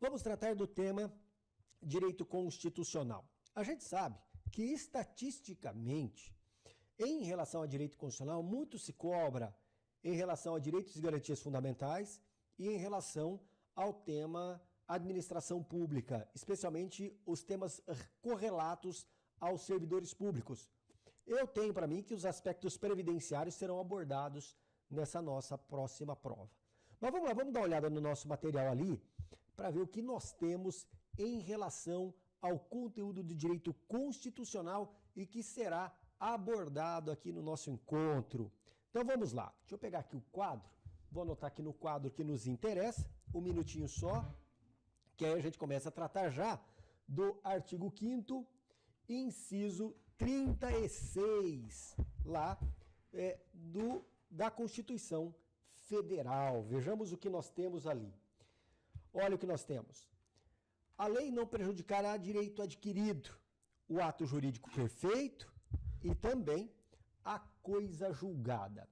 Vamos tratar do tema direito constitucional. A gente sabe que estatisticamente, em relação a direito constitucional, muito se cobra em relação a direitos e garantias fundamentais e em relação ao tema administração pública, especialmente os temas correlatos aos servidores públicos. Eu tenho para mim que os aspectos previdenciários serão abordados nessa nossa próxima prova. Mas vamos lá, vamos dar uma olhada no nosso material ali para ver o que nós temos em relação ao conteúdo de direito constitucional e que será abordado aqui no nosso encontro. Então vamos lá, deixa eu pegar aqui o quadro, vou anotar aqui no quadro que nos interessa, um minutinho só, que aí a gente começa a tratar já do artigo 5º, inciso 36, lá da Constituição Federal. Vejamos o que nós temos ali. Olha o que nós temos. A lei não prejudicará direito adquirido, o ato jurídico perfeito e também a coisa julgada.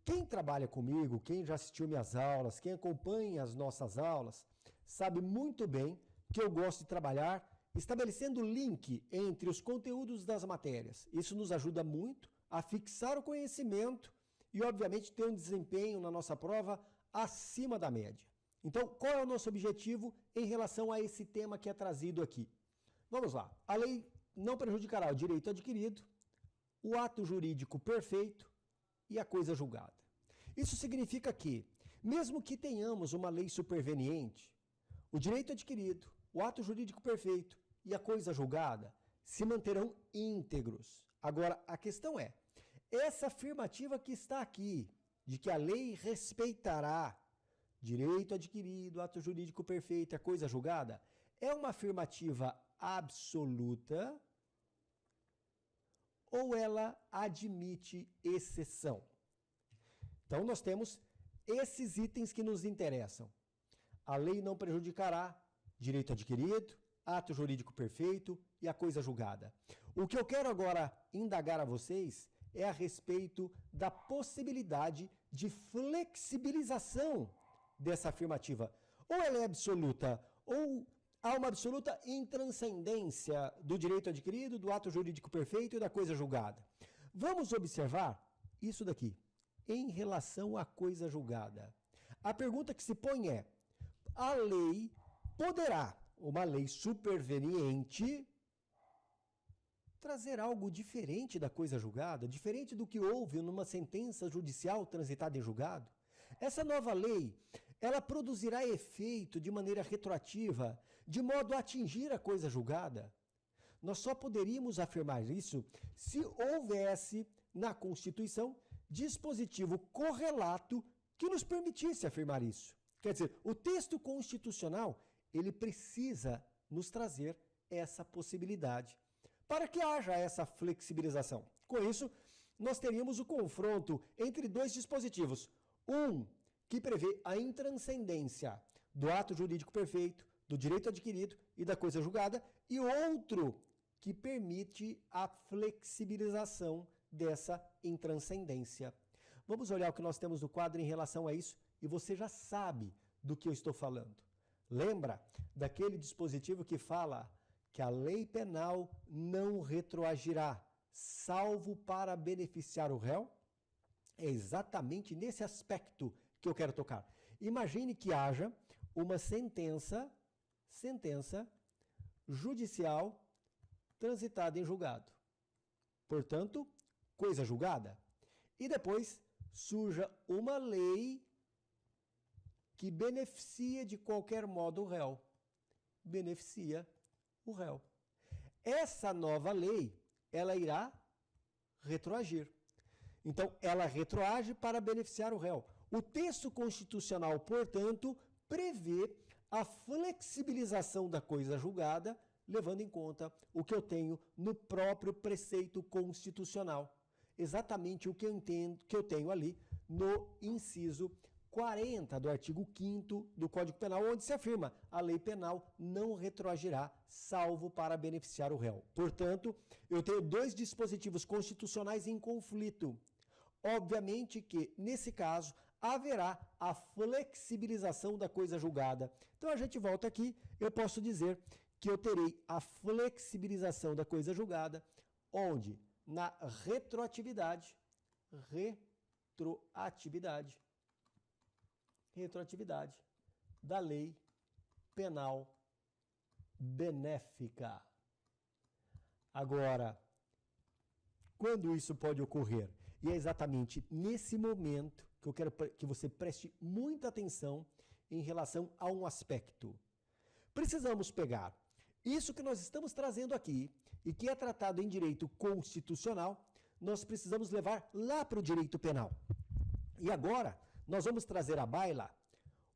Quem trabalha comigo, quem já assistiu minhas aulas, quem acompanha as nossas aulas, sabe muito bem que eu gosto de trabalhar estabelecendo link entre os conteúdos das matérias. Isso nos ajuda muito a fixar o conhecimento e, obviamente, ter um desempenho na nossa prova acima da média. Então, qual é o nosso objetivo em relação a esse tema que é trazido aqui? Vamos lá. A lei não prejudicará o direito adquirido, o ato jurídico perfeito e a coisa julgada. Isso significa que, mesmo que tenhamos uma lei superveniente, o direito adquirido, o ato jurídico perfeito e a coisa julgada se manterão íntegros. Agora, a questão é, essa afirmativa que está aqui, de que a lei respeitará direito adquirido, ato jurídico perfeito e a coisa julgada, é uma afirmativa absoluta ou ela admite exceção? Então, nós temos esses itens que nos interessam. A lei não prejudicará direito adquirido, ato jurídico perfeito e a coisa julgada. O que eu quero agora indagar a vocês é a respeito da possibilidade de flexibilização dessa afirmativa. Ou ela é absoluta, ou há uma absoluta intranscendência do direito adquirido, do ato jurídico perfeito e da coisa julgada. Vamos observar isso daqui, em relação à coisa julgada. A pergunta que se põe é, a lei poderá, uma lei superveniente, trazer algo diferente da coisa julgada, diferente do que houve numa sentença judicial transitada em julgado? Essa nova lei, ela produzirá efeito de maneira retroativa, de modo a atingir a coisa julgada? Nós só poderíamos afirmar isso se houvesse na Constituição dispositivo correlato que nos permitisse afirmar isso. Quer dizer, o texto constitucional, ele precisa nos trazer essa possibilidade para que haja essa flexibilização. Com isso, nós teríamos o confronto entre dois dispositivos. Um que prevê a intranscendência do ato jurídico perfeito, do direito adquirido e da coisa julgada, e outro que permite a flexibilização dessa intranscendência. Vamos olhar o que nós temos no quadro em relação a isso e você já sabe do que eu estou falando. Lembra daquele dispositivo que fala que a lei penal não retroagirá, salvo para beneficiar o réu? É exatamente nesse aspecto que eu quero tocar. Imagine que haja uma sentença judicial transitada em julgado. Portanto, coisa julgada. E depois surja uma lei que beneficia de qualquer modo o réu. Beneficia o réu. Essa nova lei, ela irá retroagir. Então, ela retroage para beneficiar o réu. O texto constitucional, portanto, prevê a flexibilização da coisa julgada, levando em conta o que eu tenho no próprio preceito constitucional. Exatamente o que eu tenho ali no inciso 40 do artigo 5º do Código Penal, onde se afirma a lei penal não retroagirá, salvo para beneficiar o réu. Portanto, eu tenho dois dispositivos constitucionais em conflito. Obviamente que, nesse caso, haverá a flexibilização da coisa julgada. Então a gente volta aqui, eu posso dizer que eu terei a flexibilização da coisa julgada, onde na retroatividade da lei penal benéfica. Agora, quando isso pode ocorrer? E é exatamente nesse momento que eu quero que você preste muita atenção em relação a um aspecto. Precisamos pegar isso que nós estamos trazendo aqui e que é tratado em direito constitucional, nós precisamos levar lá para o direito penal. E agora, nós vamos trazer à baila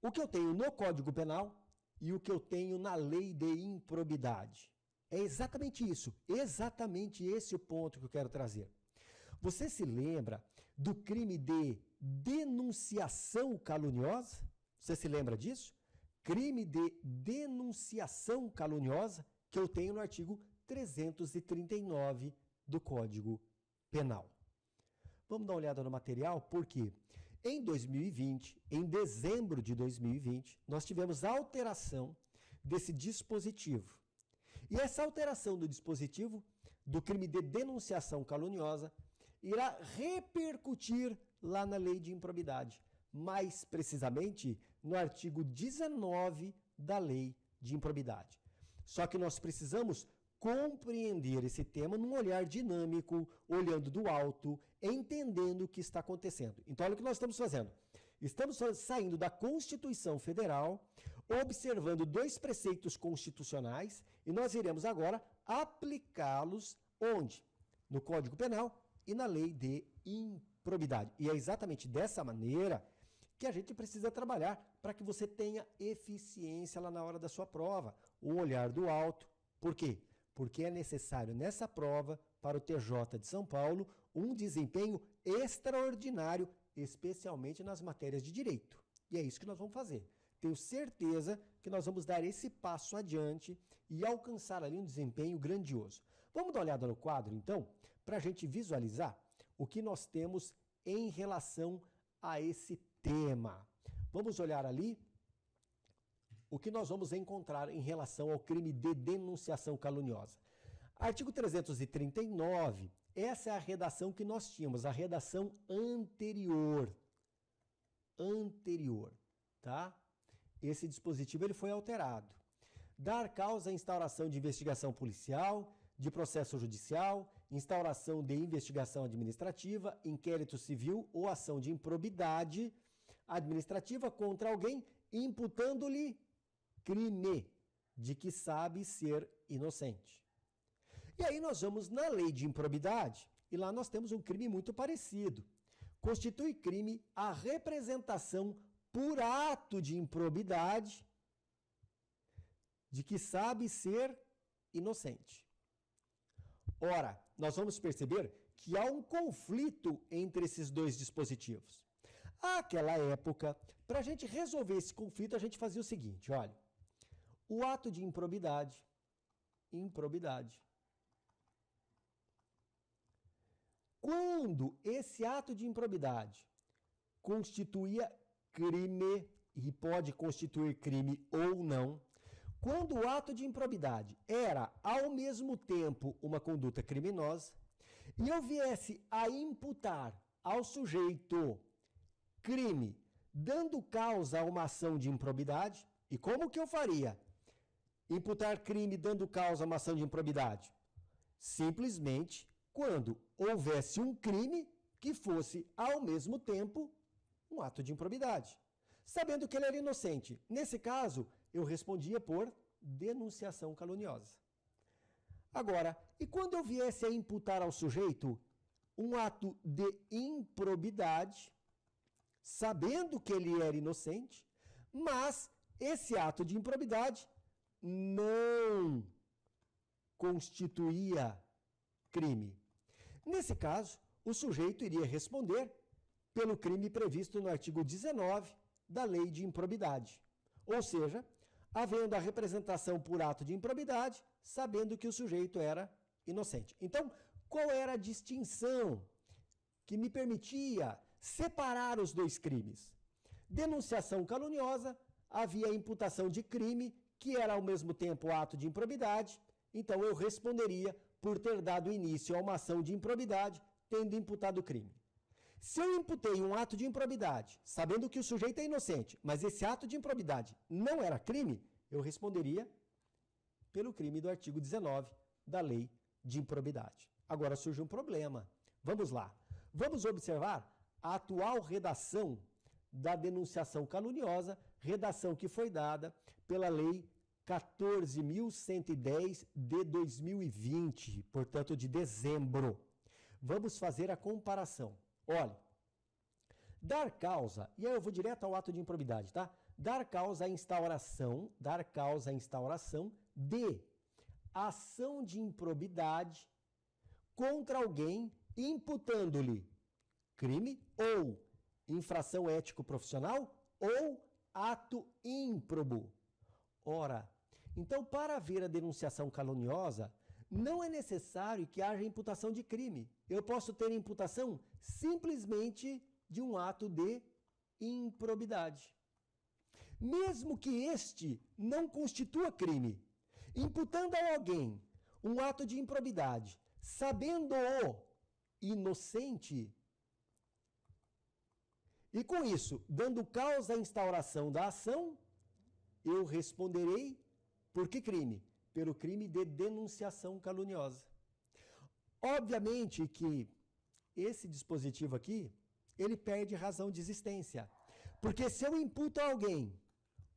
o que eu tenho no Código Penal e o que eu tenho na lei de improbidade. É exatamente isso, exatamente esse o ponto que eu quero trazer. Você se lembra do crime de denunciação caluniosa? Você se lembra disso? Crime de denunciação caluniosa que eu tenho no artigo 339 do Código Penal. Vamos dar uma olhada no material, porque em 2020, em dezembro de 2020, nós tivemos alteração desse dispositivo. E essa alteração do dispositivo do crime de denunciação caluniosa irá repercutir lá na lei de improbidade, mais precisamente no artigo 19 da lei de improbidade. Só que nós precisamos compreender esse tema num olhar dinâmico, olhando do alto, entendendo o que está acontecendo. Então, olha o que nós estamos fazendo. Estamos saindo da Constituição Federal, observando dois preceitos constitucionais, e nós iremos agora aplicá-los onde? No Código Penal e na lei de improbidade. E é exatamente dessa maneira que a gente precisa trabalhar para que você tenha eficiência lá na hora da sua prova, um olhar do alto. Por quê? Porque é necessário nessa prova, para o TJ de São Paulo, um desempenho extraordinário, especialmente nas matérias de direito. E é isso que nós vamos fazer. Tenho certeza que nós vamos dar esse passo adiante e alcançar ali um desempenho grandioso. Vamos dar uma olhada no quadro, então, para a gente visualizar o que nós temos em relação a esse tema. Vamos olhar ali o que nós vamos encontrar em relação ao crime de denunciação caluniosa. Artigo 339, essa é a redação que nós tínhamos, a redação anterior. Tá? Esse dispositivo ele foi alterado. Dar causa à instauração de investigação policial, de processo judicial, instauração de investigação administrativa, inquérito civil ou ação de improbidade administrativa contra alguém, imputando-lhe crime de que sabe ser inocente. E aí nós vamos na lei de improbidade, e lá nós temos um crime muito parecido. Constitui crime a representação por ato de improbidade de que sabe ser inocente. Ora, nós vamos perceber que há um conflito entre esses dois dispositivos. Àquela época, para a gente resolver esse conflito, a gente fazia o seguinte, olha, o ato de improbidade, quando esse ato de improbidade constituía crime, e pode constituir crime ou não, quando o ato de improbidade era, ao mesmo tempo, uma conduta criminosa, e eu viesse a imputar ao sujeito crime, dando causa a uma ação de improbidade, e como que eu faria? Imputar crime dando causa a uma ação de improbidade? Simplesmente quando houvesse um crime que fosse, ao mesmo tempo, um ato de improbidade. Sabendo que ele era inocente. Nesse caso, eu respondia por denunciação caluniosa. Agora, e quando eu viesse a imputar ao sujeito um ato de improbidade, sabendo que ele era inocente, mas esse ato de improbidade não constituía crime. Nesse caso, o sujeito iria responder pelo crime previsto no artigo 19 da lei de improbidade. Ou seja, havendo a representação por ato de improbidade, sabendo que o sujeito era inocente. Então, qual era a distinção que me permitia separar os dois crimes. Denunciação caluniosa, havia imputação de crime, que era ao mesmo tempo ato de improbidade, então eu responderia por ter dado início a uma ação de improbidade, tendo imputado o crime. Se eu imputei um ato de improbidade, sabendo que o sujeito é inocente, mas esse ato de improbidade não era crime, eu responderia pelo crime do artigo 19 da Lei de Improbidade. Agora surge um problema. Vamos lá. Vamos observar a atual redação da denunciação caluniosa, redação que foi dada pela Lei 14.110 de 2020, portanto de dezembro. Vamos fazer a comparação. Olha, dar causa, e aí eu vou direto ao ato de improbidade, tá? Dar causa à instauração de ação de improbidade contra alguém imputando-lhe crime ou infração ético-profissional ou ato ímprobo. Ora, então para haver a denunciação caluniosa, não é necessário que haja imputação de crime. Eu posso ter imputação simplesmente de um ato de improbidade. Mesmo que este não constitua crime, imputando a alguém um ato de improbidade, sabendo-o inocente, e com isso, dando causa à instauração da ação, eu responderei por que crime? Pelo crime de denunciação caluniosa. Obviamente que esse dispositivo aqui, ele perde razão de existência. Porque se eu imputo a alguém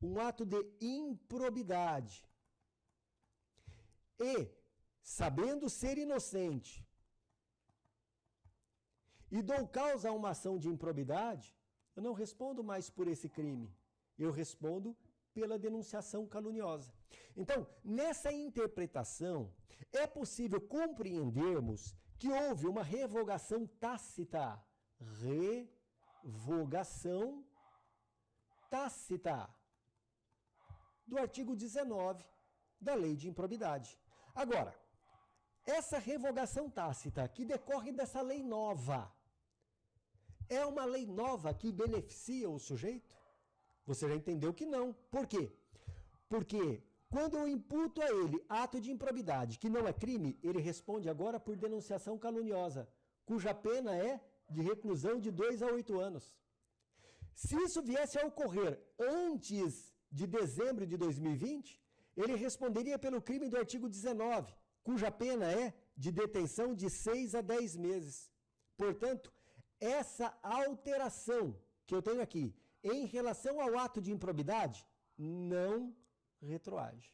um ato de improbidade e, sabendo ser inocente, e dou causa a uma ação de improbidade, eu não respondo mais por esse crime. Eu respondo pela denunciação caluniosa. Então, nessa interpretação, é possível compreendermos que houve uma revogação tácita. Revogação tácita do artigo 19 da Lei de Improbidade. Agora, essa revogação tácita que decorre dessa lei nova, é uma lei nova que beneficia o sujeito? Você já entendeu que não. Por quê? Porque quando eu imputo a ele ato de improbidade, que não é crime, ele responde agora por denunciação caluniosa, cuja pena é de reclusão de 2 a 8 anos. Se isso viesse a ocorrer antes de dezembro de 2020, ele responderia pelo crime do artigo 19, cuja pena é de detenção de 6 a 10 meses. Portanto, essa alteração que eu tenho aqui em relação ao ato de improbidade não retroage.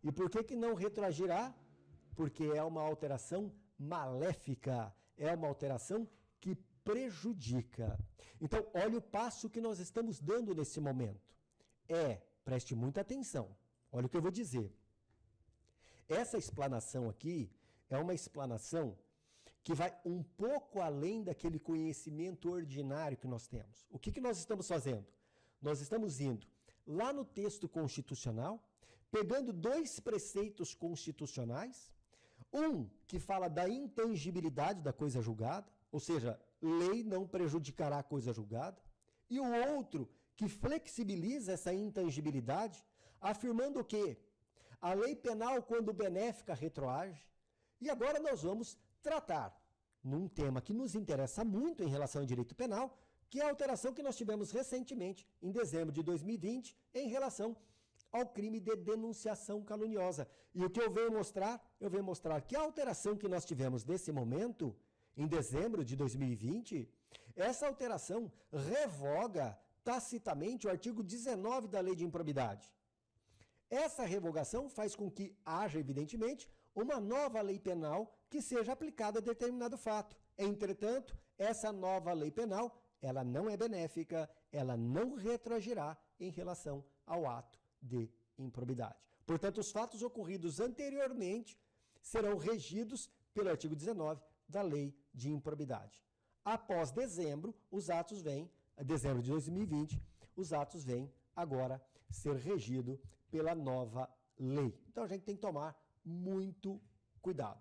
E por que não retroagirá? Porque é uma alteração maléfica, é uma alteração que prejudica. Então, olha o passo que nós estamos dando nesse momento. Preste muita atenção, olha o que eu vou dizer. Essa explanação aqui é uma explanação que vai um pouco além daquele conhecimento ordinário que nós temos. O que nós estamos fazendo? Nós estamos indo lá no texto constitucional, pegando 2 preceitos constitucionais, um que fala da intangibilidade da coisa julgada, ou seja, lei não prjudicará a coisa julgada, e o outro que flexibiliza essa intangibilidade, afirmando que a lei penal, quando benéfica, retroage. E agora nós vamos tratar num tema que nos interessa muito em relação ao direito penal, que é a alteração que nós tivemos recentemente, em dezembro de 2020, em relação ao crime de denunciação caluniosa. E o que eu venho mostrar? Eu venho mostrar que a alteração que nós tivemos nesse momento, em dezembro de 2020, essa alteração revoga tacitamente o artigo 19 da Lei de Improbidade. Essa revogação faz com que haja, evidentemente, uma nova lei penal que seja aplicada a determinado fato. Entretanto, essa nova lei penal, ela não é benéfica, ela não retroagirá em relação ao ato de improbidade. Portanto, os fatos ocorridos anteriormente serão regidos pelo artigo 19 da Lei de Improbidade. Após dezembro, os atos vêm, dezembro de 2020, os atos vêm agora ser regidos pela nova lei. Então a gente tem que tomar muito cuidado.